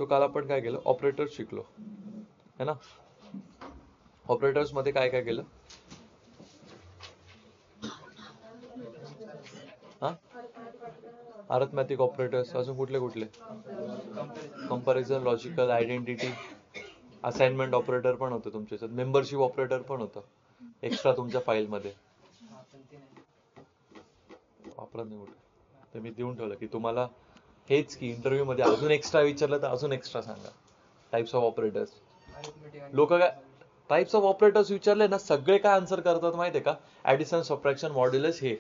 तो काल आपण काय केलं, ऑपरेटर्स शिकलो है ना. ऑपरेटर्स मध्ये काय काय केलं. हा, अरिथमॅटिक ऑपरेटर्स, अजून कुठले कुठले, comparison, logical, identity, assignment operator पण होतं तुमच्या, मेंबरशिप ऑपरेटर पण होतं एक्स्ट्रा तुमच्या फाईलमध्ये. वापरत नाही कुठे, तर मी देऊन ठेवलं की तुम्हाला हेच की इंटरव्ह्यू मध्ये अजून एक्स्ट्रा विचारलं तर अजून एक्स्ट्रा सांगा. टाइप्स ऑफ ऑपरेटर्स, लोक काय टाइप्स ऑफ ऑपरेटर्स विचारले ना, सगळे काय आन्सर करतात माहितीये का, ऍडिशन, सबट्रॅक्शन, मॉड्युलस हे.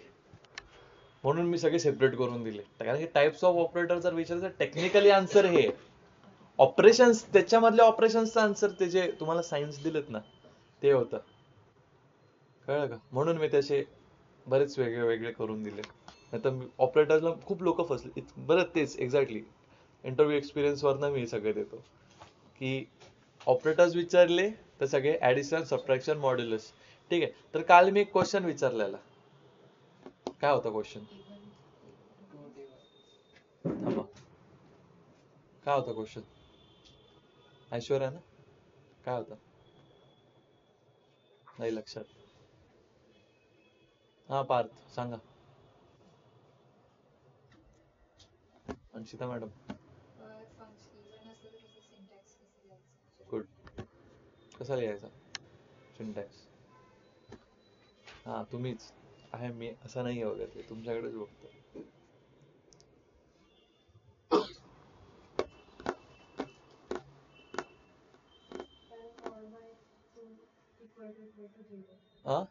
म्हणून मी सगळे सेपरेट करून दिले, कारण की टाइप्स ऑफ ऑपरेटर जर विचारलं तर टेक्निकली आन्सर हे, ऑपरेशन्स त्याच्यामधले ऑपरेशन्सचं आन्सर ते जे तुम्हाला सायन्स दिलेत ना ते होतं, कळलं का. म्हणून मी त्याचे बरेच वेगळे वेगळे करून दिले. नाही तर ऑपरेटरला खूप लोक फसले बरं. तेच एक्झॅक्टली इंटरव्ह्यू एक्सपिरियन्स वरनं मी सगळे देतो की ऑपरेटर्स विचारले तर सगळे ऍडिशन, सबट्रॅक्शन, मॉड्युलस. ठीक आहे. तर काल मी एक क्वेश्चन विचारलेला, काय होता क्वेश्चन, थांबा, काय होता क्वेश्चन, ऐश्वर्या ना, काय होता, नाही लक्षात. हा पार्थ सांगा. Anshita madam, good. कसा लिहायचा सिंटॅक्स, हा तुम्हीच आहे, मी असं नाही आहे वगैरे, तुमच्याकडेच बघतो. हा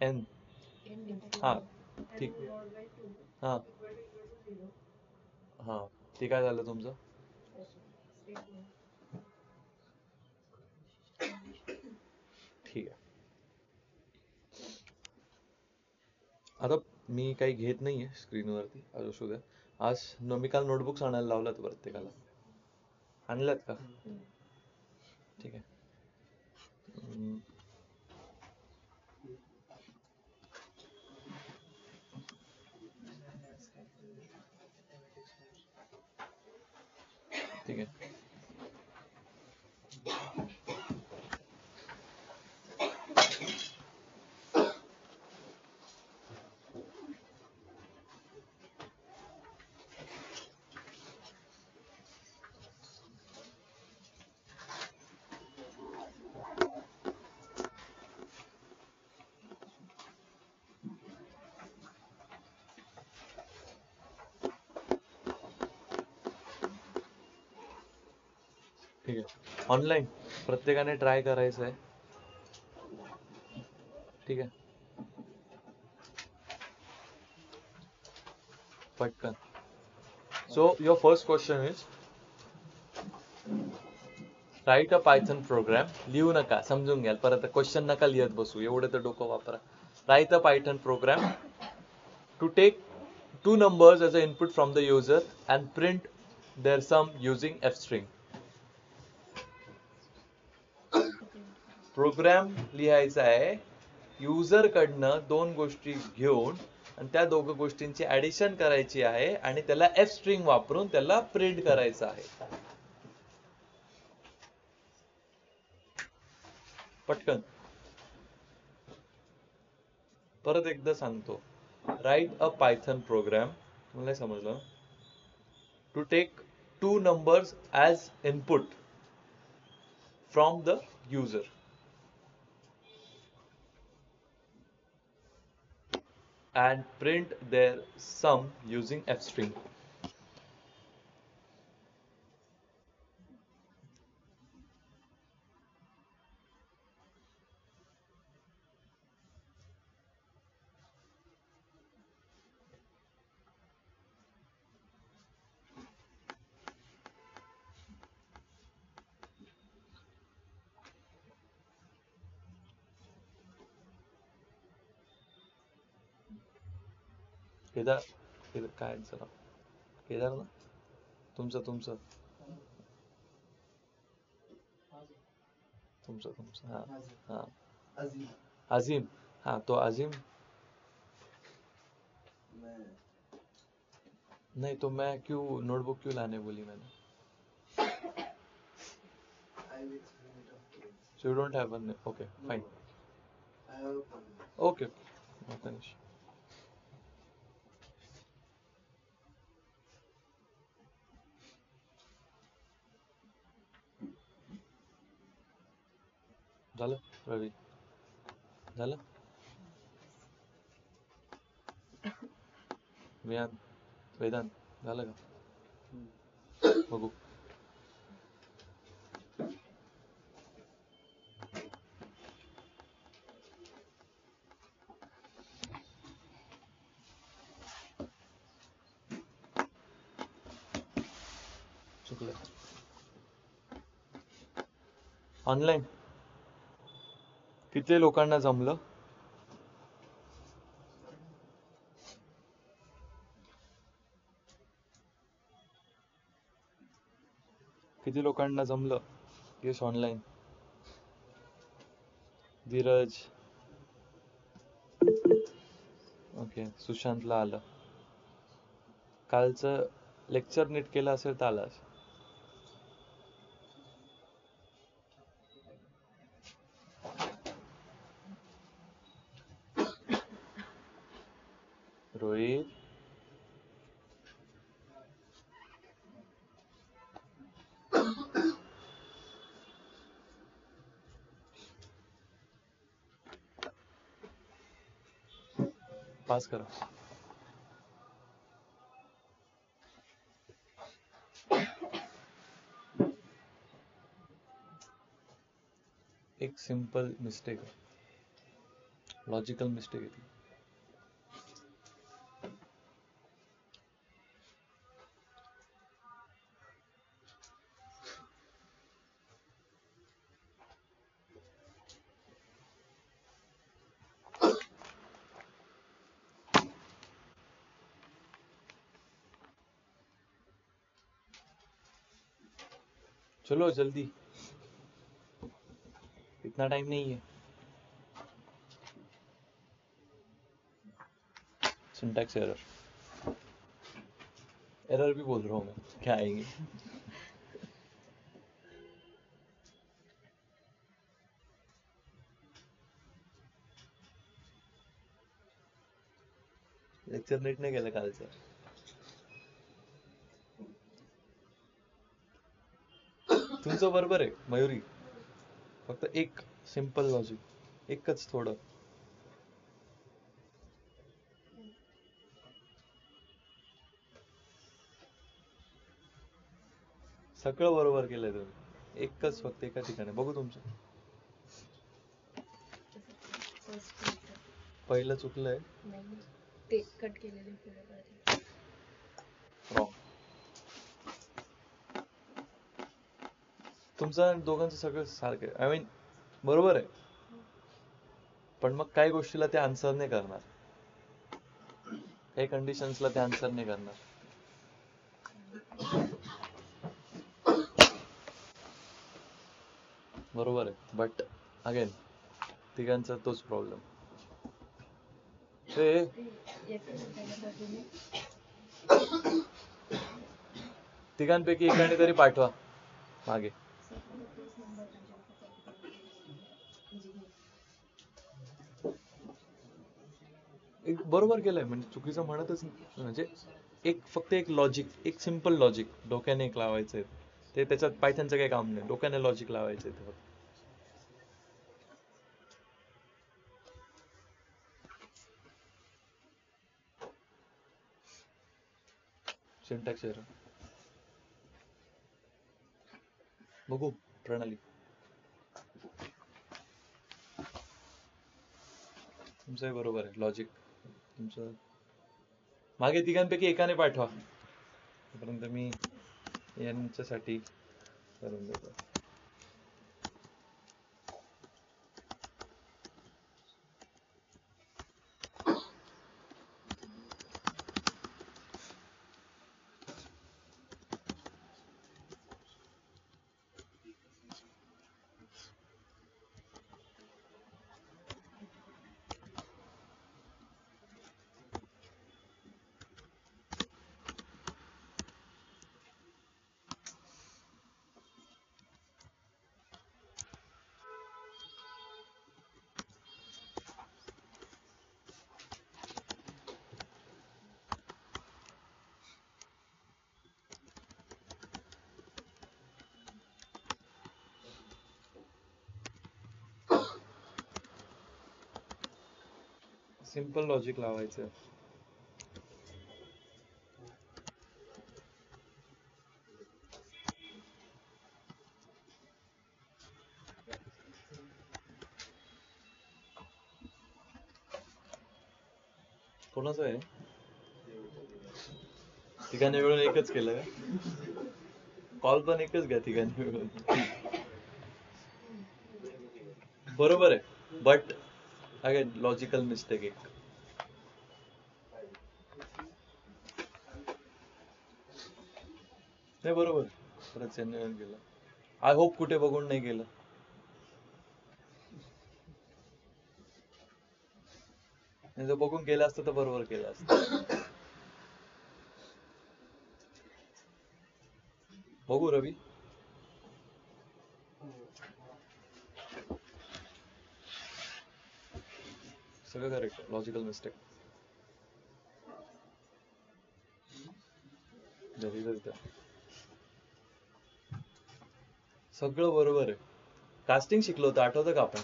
एन, हा ठीक, हा हा, ते काय झालं तुमचं. ठीक आहे. आता मी काही घेत नाहीये स्क्रीनवरती, असू द्या. आज मी काल नोटबुक्स आणायला लावल्यात प्रत्येकाला, आणल्यात का. ठीक आहे. ठीक आहे. ठीक आहे. ऑनलाईन प्रत्येकाने ट्राय करायचं आहे. ठीक आहे. पटकन. So your first question is right a Python programme. लिहू नका, समजून घ्याल, परत क्वेश्चन नका लिहत बसू, एवढं तर डोकं वापरा. Write a Python program to take two numbers as an input from the user and print their sum using f string. Program लिहायचा आहे युजर कडनं दोन गोष्टी घेऊन आणि त्या दोघं गोष्टींची ऍडिशन करायची आहे आणि त्याला एफ स्ट्रिंग वापरून त्याला प्रिंट करायचं आहे. पटकन परत एकदा सांगतो. राईट अ पायथन प्रोग्राम, मला समजलं, to take two numbers as input from the user and print their sum using f string. Kedar, काय आन्सर, केदार ना, तुमचं तुमचं तुमचं तुमचं हा हा, अजीम. हाँ तो अजीम, नहीं तो मैं क्यों नोटबुक क्यों लाने बोली मैंने. So you don't have one. Okay, fine. Okay, no finish. झालं रवी? झालं? वेदांत झालं का? बघू. चुकलं. ऑनलाईन किती लोकांना जमलं? किती लोकांना जमलं? Yes online. धीरज. ओके, सुशांतला आलं. कालचं लेक्चर नीट केलं असेल तर आलं असेल. रोहित. पास करा. एक सिंपल मिस्टेक आहे, लॉजिकल मिस्टेक आहे ती. चलो जल्दी, इतना टाइम नहीं है. Syntax error. एरर भी बोल रहा हूँ मैं, क्या आएंगे. लेक्चर नीट नाही केलं कालचं. तुमचं बरोबर आहे मयुरी, फक्त एक सिंपल लॉजिक, एकच थोडं. सगळं बरोबर केलंय तुम्ही, एकच फक्त एका ठिकाणी. बघू तुमचं. पहिलं चुकलंय. ते कट केलेले रॉंग. तुमचं आणि दोघांचं सगळं सारखं आहे. आय मीन बरोबर आहे, पण मग काही गोष्टीला ते आन्सर नाही करणार, काही कंडिशन्सला ते आन्सर नाही करणार. बरोबर आहे, बट अगेन तिघांचा तोच प्रॉब्लेम. ते तिघांपैकी एकाने तरी पाठवा मागे. एक बरोबर केलंय, म्हणजे चुकीचं म्हणतच नाही. म्हणजे एक फक्त एक लॉजिक, एक सिंपल लॉजिक डोक्याने एक लावायचंय. ते त्याच्यात पायथनचं काही काम नाही, डोक्याने लॉजिक लावायचंय ते फक्त. Syntax error. बघू प्रणाली. तुमचंही बरोबर आहे लॉजिक. तुमचं मागे तिघांपैकी एकाने पाठवा, तोपर्यंत मी यांच्यासाठी करून देतो. सिंपल लॉजिक लावायचं. कोणाचं आहे? तिघांनी मिळून एकच केलं का? कॉल पण एकच घ्या तिघांनी मिळून. बरोबर आहे, बट अगेन लॉजिकल मिस्टेक एक. नाही बरोबर, परत जेन्युइन केलं. आय होप कुठे बघून नाही केलं. नाही जर बघून केलं असतं तर बरोबर केलं असतं. बघू रवी. सगळं करेक्ट, लॉजिकल मिस्टेक. सगळं बरोबर आहे. कास्टिंग शिकलो होतं आठवतं का आपण?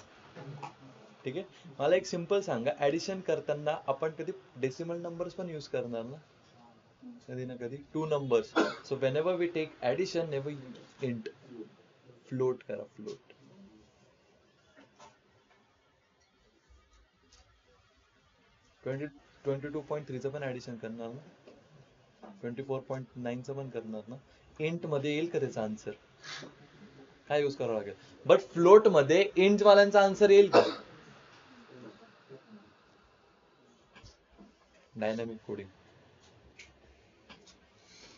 ठीक आहे, मला एक सिंपल सांगा, ऍडिशन करताना आपण कधी डेसिमल नंबर्स पण यूज करणार ना, कधी ना कधी. 2 numbers, so whenever we take addition never int. Float करा, फ्लोट. ट्वेंटी 22.3 पण ऍडिशन करणार ना, 24.9 पण करणार ना. इंट मध्ये येईल का त्याचा आन्सर? काय यूज करावं लागेल? बट फ्लोट मध्ये इंट वाल्यांचा आन्सर येईल का? Dynamic coding.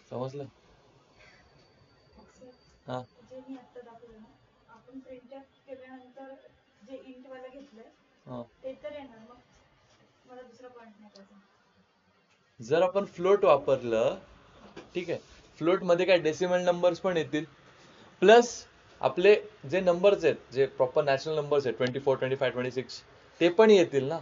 समजलं? हा, जे मी आता दाखवलं ना, आपण प्रिंटफ केल्यानंतर जे इंट वाला घेतलंय हा. ते तर येणार. मग मला दुसरा पॉइंट नाही त्याचा. जर आपण फ्लोट वापरलं, ठीक आहे, फ्लोट मध्ये काय डेसिमल नंबर्स पण येतील, प्लस आपले जे नंबर्स आहेत, जे प्रॉपर नॅचरल नंबर्स आहेत, 24, 25, 26, ते पण येतील ना.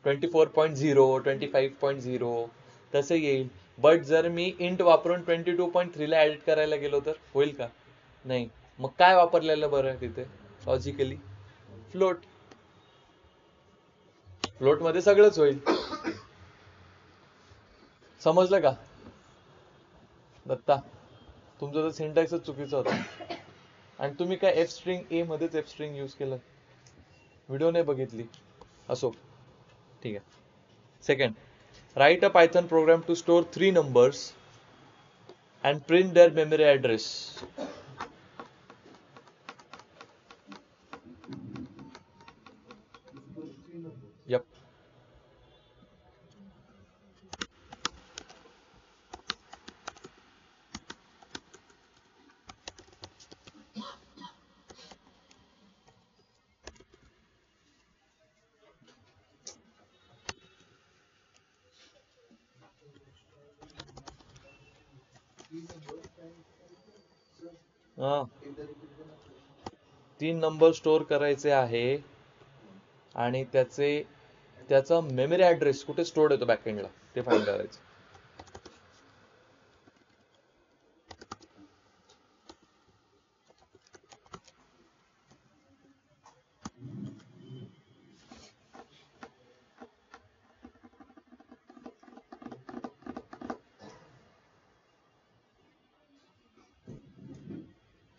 24.0, 25.0 तसं येईल. बट जर मी इंट वापरून 22.3 ला ऍडिट करायला गेलो तर होईल का? नाही. मग काय वापरलेलं बरं आहे तिथे लॉजिकली? फ्लोट. फ्लोट मध्ये सगळंच होईल. समजलं का दत्ता? तुमचं तर सिंटॅक्सच चुकीचं होतं. आणि तुम्ही काय एफ स्ट्रिंग ए मध्येच एफ स्ट्रिंग यूज केलं, व्हिडिओ नाही बघितली. असो, ठीक आहे. Second, write a Python program to store 3 numbers and print their memory address. Yep. हा, 3 नंबर स्टोअर करायचे आहे आणि त्याचा मेमरी ऍड्रेस कुठे स्टोअर्ड येतो बॅकएंडला ते फाइंड करायचं.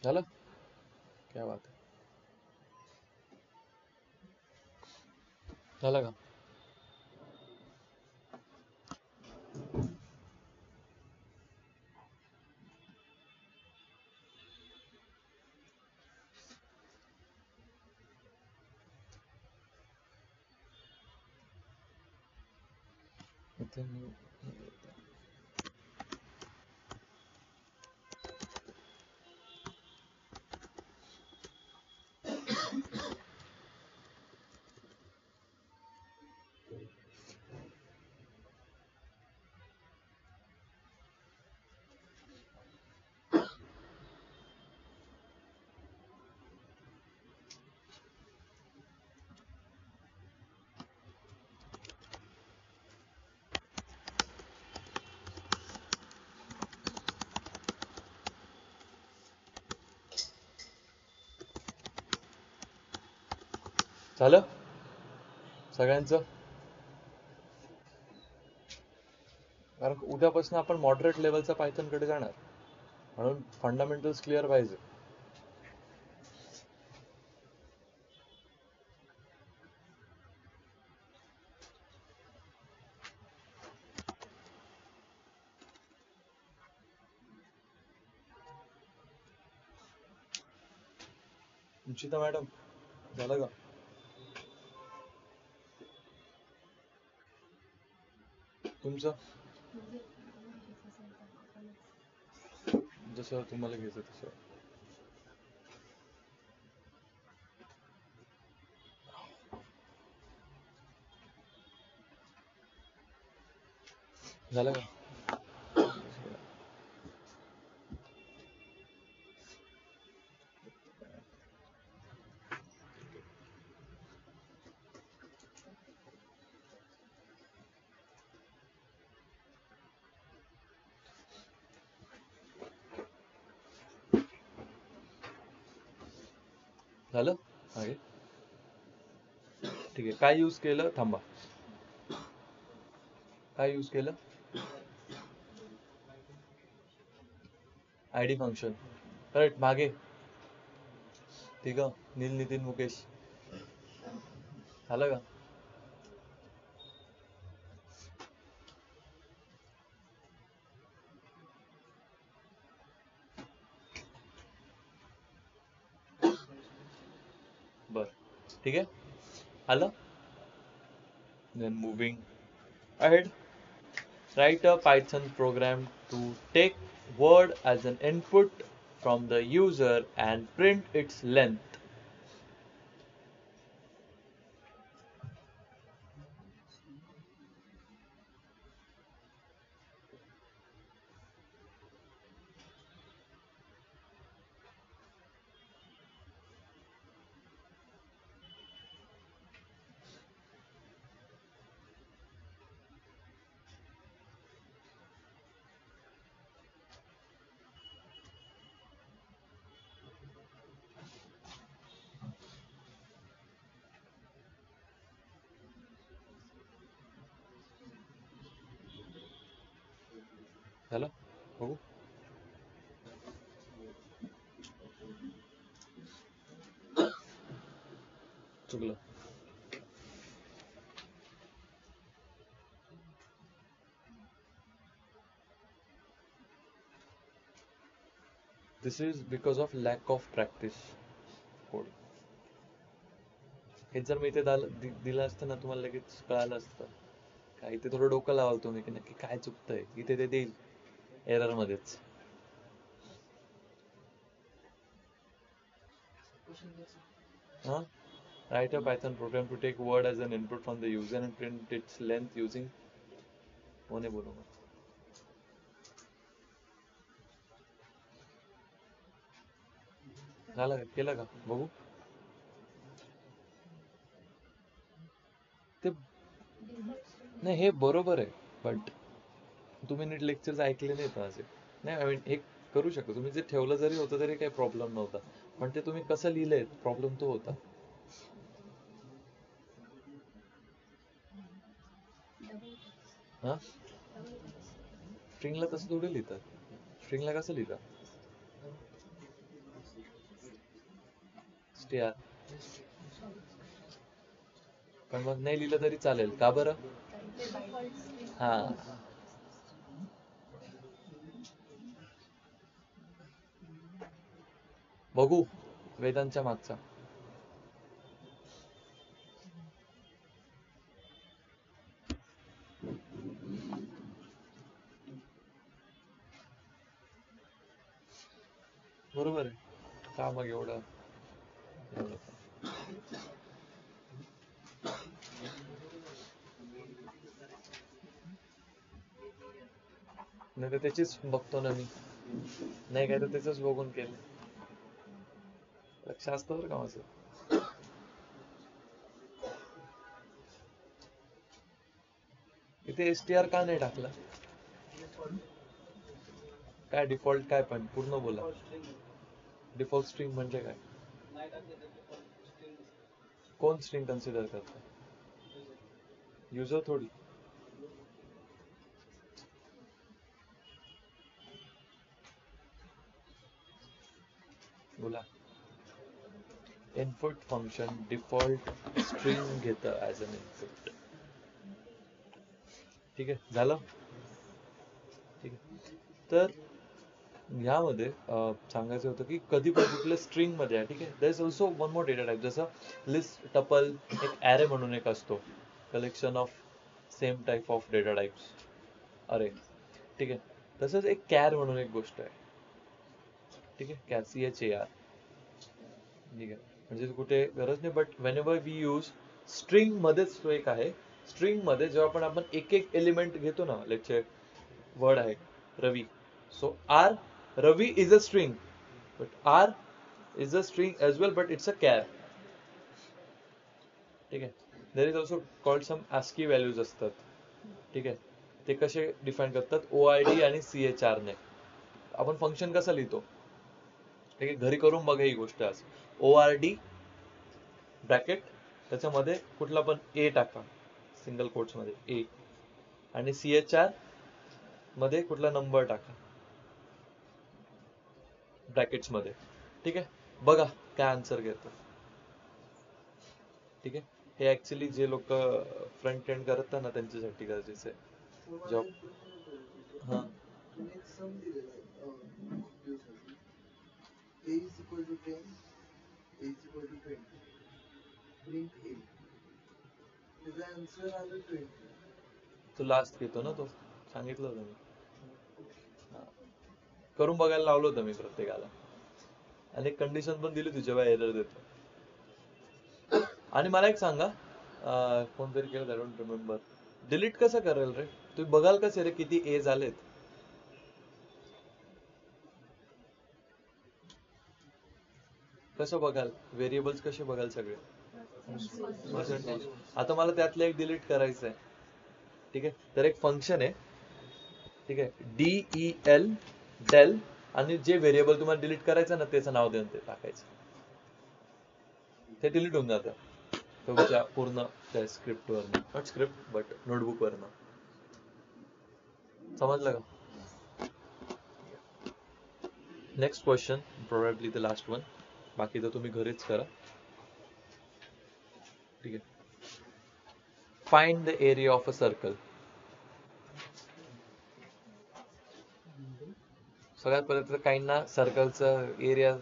झालं? क्या बात है. झालं का? इथे झालं? सगळ्यांचं? कारण उद्यापासून आपण मॉडरेट लेवलचा पायथन कडे जाणार, म्हणून फंडामेंटल्स क्लिअर पाहिजे. निश्चिता मॅडम झालं का? तुमचं जसं तुम्हाला घ्यायचं तसं. झालं का? झालं मागे? ठीक आहे. काय यूज केलं? थांबा. काय यूज केलं? ID function. करेक्ट. मागे ठीक आहे. नील, नितीन, मुकेश. झालं का? बर ठीक आहे. आलं. Then moving ahead, write a Python program to take word as an input from the user and print its length. झालं बघू. चुकलं. This is because of lack of practice code. हे जर मी इथे दिलं असतं ना, तुम्हाला लगेच कळालं असतं. काय इथे थोडं डोकं लावाल तुम्ही की नक्की काय चुकतंय. इथे ते देईल एरर मध्येच. Huh? Write a Python program to take word as an input from the user and print its length using. कोण आहे बोलू मग? झालं का? केलं का? बघू. ते नाही हे बरोबर आहे, बट तुम्ही नीट लेक्चर्स ऐकले नाहीत माझे. नाही आय मीन हे करू शकता तुम्ही, जे ठेवलं जरी होतं तरी काही प्रॉब्लेम नव्हता, पण ते तुम्ही कसं लिहिलंय प्रॉब्लेम तो होता. हा स्ट्रिंगला तसं थोडं लिहितात. स्ट्रिंगला कसं लिहितात? स्ट्रिंग. पण मग नाही लिहिलं तरी चालेल का बरं? हा बघू वेदांच्या मागचा. बरोबर आहे का मग एवढं नाही तर त्याचीच बघतो ना मी. नाही काय तर त्याच बघून केलं. लक्ष असतं बरं का माझं. इथे STR का नाही टाकला? काय डिफॉल्ट काय पण पूर्ण बोला. डिफॉल्ट स्ट्रिंग म्हणजे काय? कोण स्ट्रिंग कन्सिडर करतं? युजर थोडी. बोला. इनपुट फंक्शन डिफॉल्ट स्ट्रिंग घेतं ऍज अन इनपुट. ठीक आहे, झालं. ठीक आहे, तर ह्यामध्ये सांगायचं होतं की कधी पण कुठल्या स्ट्रिंग मध्ये आहे, ठीक आहे, there is also one more data type, जसं लिस्ट, टपल, एक ॲरे म्हणून एक असतो, collection of same type of data types, अरे, ठीक आहे. तसंच एक कॅर म्हणून एक गोष्ट आहे, ठीक आहे, कॅर, CHAR, ठीक आहे. म्हणजे कुठे गरज नाही, but whenever we use string मध्येच तो एक आहे. स्ट्रिंग मध्ये जेव्हा आपण एक एक एलिमेंट घेतो ना, लेट्स वर्ड आहे Ravi, so R Ravi is a string, but R is a string as well, but it's a char. ठीक आहे. There is also called some ASCII values असतात, ठीक आहे. ते कसे डिफाईन करतात, OID आणि CHR ने. आपण फंक्शन कसं लिहितो, ठीक आहे, घरी करून बघा ही गोष्ट आज. ORD ब्रॅकेट, त्याच्यामध्ये कुठला पण A टाका, सिंगल कोट्स मध्ये A, आणि CHR मध्ये कुठला नंबर टाका ब्रॅकेट्स मध्ये, ठीक आहे. बघा काय आन्सर घेतो, ठीक आहे. हे ऍक्च्युली जे लोक फ्रंट एंड करतात ना त्यांच्यासाठी गरजेचं आहे. जॉब. हा, A is equal to 10, A is equal to 20. Print A. त्याचा आन्सर आलं 20. तो लास्ट घेतो ना, तो सांगितलं होतं मी. हा. करून बघायला लावलं होतं मी प्रत्येकाला, आणि एक कंडिशन पण दिली होती जेव्हा एरर देतो. आणि मला एक सांगा, कोणतरी केलं, आय डोंट रिमेंबर, डिलीट कसं करेल रे, तुम्ही बघाल कसे रे किती ए झालेत? कसं बघाल, व्हेरिएबल्स कसे बघाल सगळे? पर्सेंटेज. आता मला त्यातलं एक डिलीट करायचं आहे, ठीक आहे. तर एक फंक्शन आहे, ठीक आहे, DEL डेल, आणि जे व्हेरिएबल तुम्हाला डिलीट करायचं ना त्याचं नाव देऊन ते टाकायचं, ते डिलीट होऊन जातं तुमच्या पूर्ण त्या स्क्रिप्टवरनं, नॉट स्क्रिप्ट बट नोटबुकवरनं. समजलं का? Next question, probably the last one, बाकी तर तुम्ही घरीच करा, ठीक आहे. Find the area of a circle. सगळ्यात पहिले तर काहींना सर्कलचं एरिया,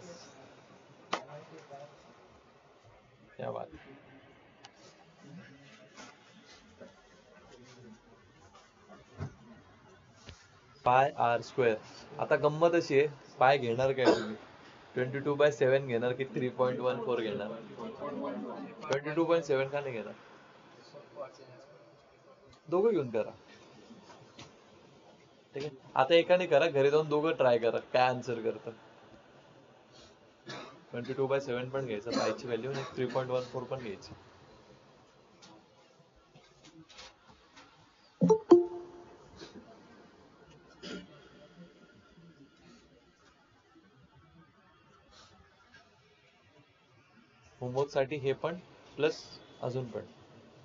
क्या बात. पाय आर स्क्वेअर. आता गंमत अशी आहे, पाय घेणार काय तुम्ही, 22/7 घेणार की 3.14 घेणार? 22/7 का नाही घेणार? दोघं घेऊन करा, ठीक आहे. आता एकाने करा, घरी जाऊन दोघं ट्राय करा काय आन्सर करतं. 22/7 पण घ्यायचं पायची व्हॅल्यू, आणि 3.14 पण घ्यायची. होमवर्क साठी हे पण प्लस अजून पण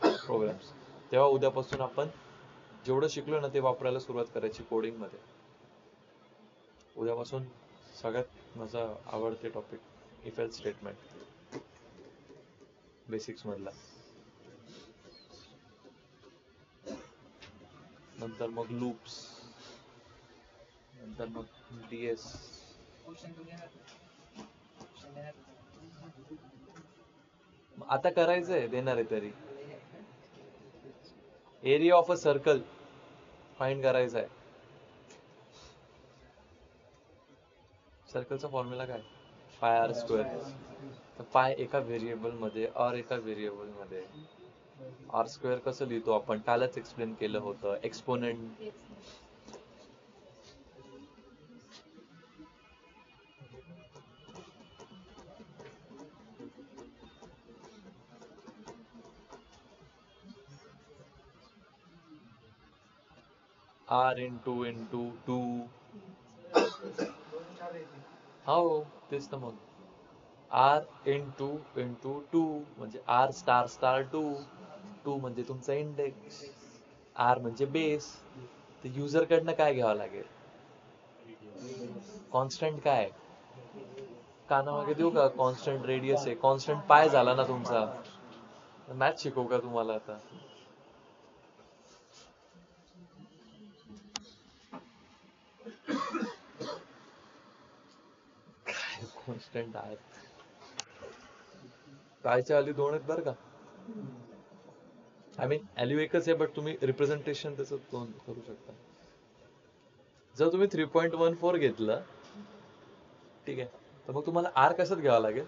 प्रोग्राम्स. तेव्हा उद्यापासून आपण जेवढं शिकलो ना ते वापरायला सुरुवात करायची कोडिंग मध्ये. उद्यापासून सगळ्यात माझा आवडते topic if else statement, basics मधला. नंतर मग लूप्स, नंतर मग DS. आता करायचंय, देणार आहे तरी. Area of a circle find करायचा आहे. सर्कलचा फॉर्म्युला काय, पाय आर स्क्वेअर. तर पाय एका व्हेरिएबल मध्ये, आर एका व्हेरिएबल मध्ये. आर स्क्वेअर कसं लिहितो आपण, कालच एक्सप्लेन केलं होतं, एक्सपोनेंट. R into 2. हो तेच तर मग, R into 2 म्हणजे R स्टार स्टार 2. टू म्हणजे तुमचा इंडेक्स, आर म्हणजे बेस. तर युजर कडनं काय घ्यावं लागेल? कॉन्स्टंट काय आहे? कानामागे देऊ का? कॉन्स्टंट रेडियस आहे, कॉन्स्टंट पाय झाला ना तुमचा. मॅथ शिकवू का तुम्हाला आता? काय कॉन्स्टंट आहेत? पायच्या व्हॅल्यू 2 आहेत बरं का. आय मीन व्हॅल्यू एकच आहे, बट तुम्ही रिप्रेझेंटेशन त्याचं 2 करू शकता. जर तुम्ही 3.14 घेतलं, ठीक आहे, तर मग तुम्हाला आर कशात घ्यावा लागेल?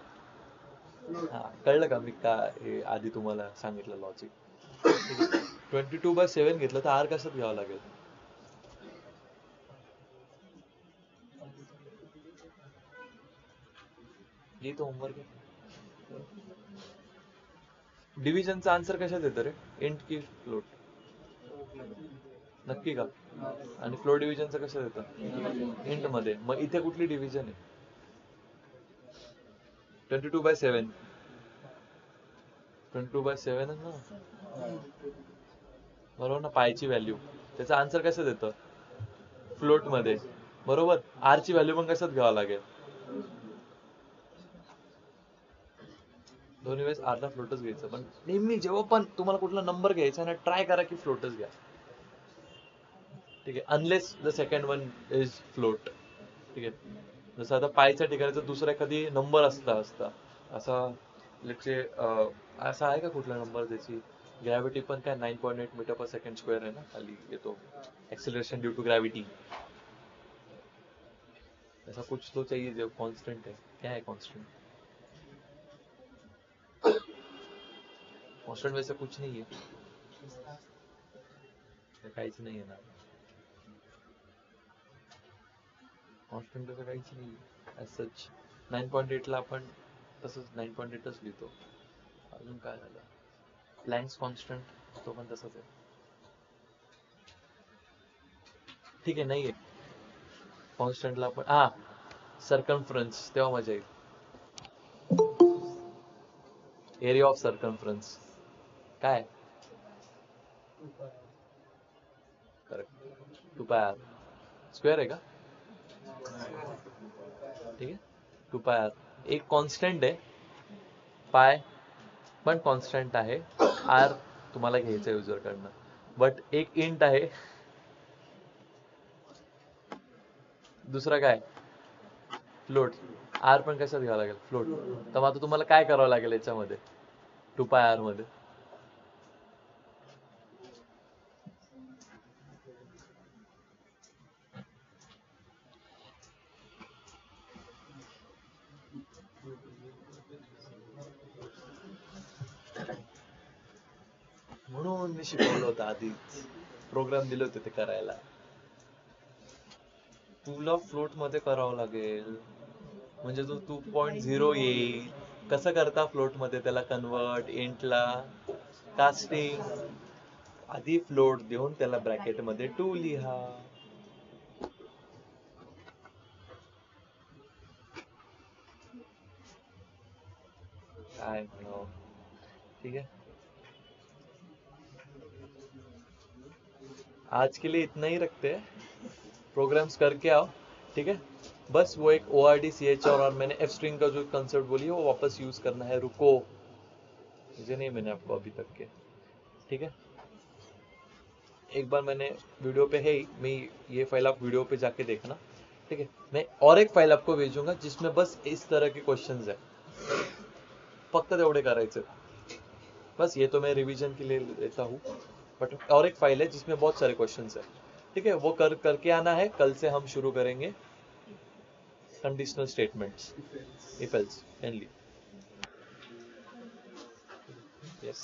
हा, कळलं का मी का हे आधी तुम्हाला सांगितलं लॉजिक? 22/7 घेतलं तर आर कशात घ्यावं लागेल? ये तो होमवर्क आहे. डिव्हिजनचा आन्सर कशात येतं रे? इंट की फ्लोट? नक्की का? आणि फ्लोट डिव्हिजनचं कसं येतं? इंट मध्ये. मग इथे कुठली डिव्हिजन आहे? 22/7. 22/7 ना, बरोबर ना. पायची व्हॅल्यू त्याचा आन्सर कशात येतं? फ्लोट मध्ये, बरोबर. आर ची व्हॅल्यू पण कशात घ्यावं लागेल? दोन्ही वेळेस आरला फ्लोटच घ्यायचं. पण नेहमी जेव्हा पण तुम्हाला कुठला नंबर घ्यायचा ना, ट्राय करा की फ्लोटच घ्या, ठीक आहे. Unless the second one is float, ठीक आहे. जसं आता पायच्या ठिकाणी जर दुसरा एखादी नंबर असता असा, लेट्स से असा आहे का कुठला नंबर ज्याची ग्रॅव्हिटी पण काय 9.8 मीटर पर सेकंड स्क्वेअर आहे ना, खाली येतो एक्सेलरेशन ड्यू टू ग्रॅव्हिटी. ऐसा कुछ तो चाहिए जो कांस्टेंट है. क्या है कांस्टेंट? कांस्टेंट वैसे कुछ नहीं है, काहीच नाही आहे ना. कॉन्स्टंट असं काहीच नाही ॲज सच. 9.8 ला आपण तसंच 9.8च लिहितो. अजून काय झालं? प्लँक्स कॉन्स्टंट तो पण तसंच आहे, ठीक आहे. नाही आहे कॉन्स्टंटला आपण सर्कमफरन्स, तेव्हा मजा येईल. एरिया ऑफ सर्कमफरन्स काय? करेक्ट, 2πr स्क्वेअर आहे का? ठीक आहे, 2πr. एक कॉन्स्टंट आहे, पाय पण कॉन्स्टंट आहे, आर तुम्हाला घ्यायचं युजर कडनं. बट एक इंट आहे, दुसरा काय? फ्लोट. आर पण कशात घ्यावं लागेल? फ्लोट. तर मग आता तुम्हाला काय करावं लागेल याच्यामध्ये, 2πr मध्ये? म्हणून मी शिकवलं होतं आधीच, प्रोग्राम दिले होते ते करायला. तुला फ्लोट मध्ये करावं लागेल, म्हणजे तो 2.0 येईल. कसं करता फ्लोट मध्ये त्याला कन्वर्ट? इंटला कास्टिंग, आधी फ्लोट देऊन त्याला ब्रॅकेट मध्ये 2 लिहा. काय म्हणावं, ठीक है. आज के लिए इतना ही रखते हैं. प्रोग्राम्स करके आओ, ठीक है. बस वो एक ORD और मैंने F स्ट्रिंग का जो कंसेप्ट बोली है वो वापस यूज करना है. रुको, मुझे नहीं मैंने आपको अभी तक के, ठीक है. एक बार मैंने वीडियो पे है ही, मैं ये फाइल आप वीडियो पे जाके देखना, ठीक है. मैं और एक फाइल आपको भेजूंगा जिसमें बस इस तरह के क्वेश्चंस है, फक्त तेवढे करायचे. बस ये तो मैं रिवीजन के लिए लेता हूँ, बट और एक फाइल है जिसमें बहुत सारे क्वेश्चंस है, ठीक है. वो करके आना है. कल से हम शुरू करेंगे conditional statements, if else, mainly.